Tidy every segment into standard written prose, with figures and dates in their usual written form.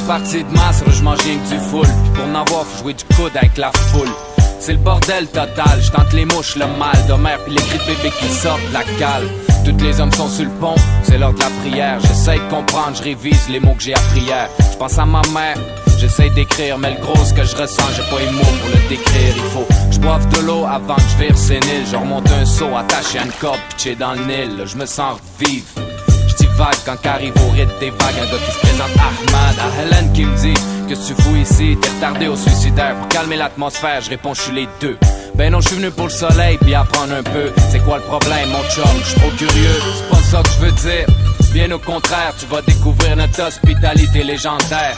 parties de masse, je mange rien que du full. Puis pour n'avoir, faut jouer du coude avec la foule. C'est le bordel total, je tente les mouches, le mal de mère puis les cris de bébé qui sortent de la cale. Tous les hommes sont sur le pont, c'est l'heure de la prière. J'essaie de comprendre, je révise les mots que j'ai appris hier. Je pense à ma mère, j'essaie d'écrire, mais le gros ce que je ressens, j'ai pas les mots pour le décrire. Il faut que je boive de l'eau avant que je vire sénile. Je remonte un seau, attaché à une corde, pitché dans le Nil. Là, je me sens vivre. Vague quand qu'arrive au rythme des vagues. Un gars qui se présente Ahmad, à Hélène qui me dit que tu fous ici, t'es retardé au suicidaire. Pour calmer l'atmosphère, je réponds je suis les deux. Ben non, je suis venu pour le soleil puis apprendre un peu. C'est quoi le problème mon chum, je suis trop curieux. C'est pas ça que je veux dire, bien au contraire. Tu vas découvrir notre hospitalité légendaire.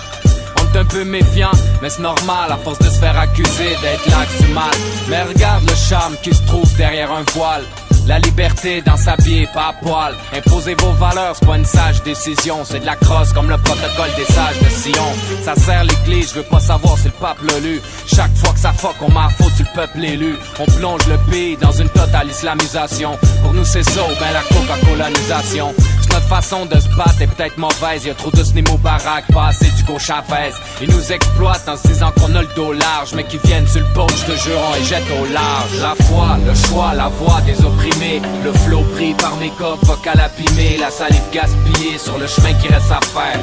On est un peu méfiant, mais c'est normal à force de se faire accuser d'être l'axe du mal. Mais regarde le charme qui se trouve derrière un voile. La liberté dans s'habiller, pas à poil. Imposer vos valeurs, c'est pas une sage décision. C'est de la crosse comme le protocole des sages de Sion. Ça sert l'église, je veux pas savoir si le pape l'a lu. Chaque fois que ça fuck, on m'en faute sur le peuple élu. On plonge le pays dans une totale islamisation. Pour nous c'est ça, ben la coca-colonisation. C'est notre façon de se battre est peut-être mauvaise. Y'a trop de Snimo Barack, pas assez du gauche Chavez. Ils nous exploitent en se disant qu'on a le dos large. Mais qui viennent sur le pôle, je te jure, on les jette au large. La foi, le choix, la voix des opprimés. Le flot pris par mes cordes vocales abîmées. La salive gaspillée sur le chemin qui reste à faire.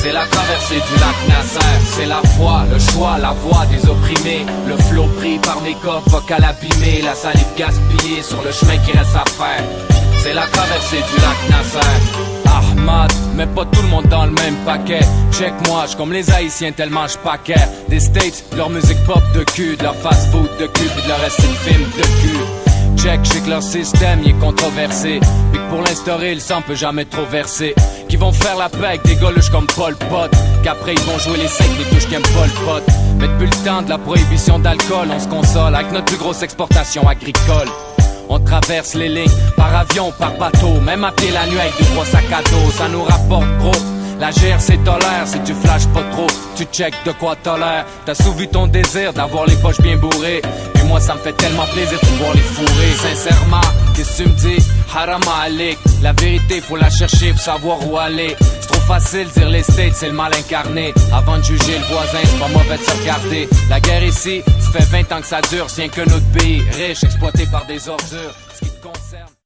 C'est la traversée du lac Nasser. C'est la foi, le choix, la voix des opprimés. Le flot pris par mes cordes vocales abîmées. La salive gaspillée sur le chemin qui reste à faire. C'est la traversée du lac Nasser. Ahmad, mais pas tout le monde dans le même paquet. Check moi, j'suis comme les haïtiens tellement j'paquais. Des States, leur musique pop de cul, de leur fast food de cul, pis de leur reste de film de cul. Check, j'sais que leur système y est controversé. Pis que pour l'instaurer, le sang peut jamais trop verser. Qui vont faire la paix avec des goluches comme Pol Pot. Qu'après ils vont jouer les secs, les touches qu'aiment Pol Pot. Mais depuis le temps de la prohibition d'alcool, on se console avec notre plus grosse exportation agricole. On traverse les lignes par avion, par bateau. Même à pied la nuit avec 2-3 sacs à dos. Ça nous rapporte gros. La GRC tolère si tu flashes pas trop. Tu check de quoi t'as l'air. T'as souvi ton désir d'avoir les poches bien bourrées. Puis moi ça me fait tellement plaisir de pouvoir les fourrer. Sincèrement, qu'est-ce que tu me dis? Haram alik. La vérité faut la chercher pour savoir où aller. C'est trop facile de dire les States c'est le mal incarné. Avant de juger le voisin c'est pas mauvais de se regarder. La guerre ici, ça fait 20 ans que ça dure. C'est rien que notre pays riche exploité par des ordures. Ce qui te concerne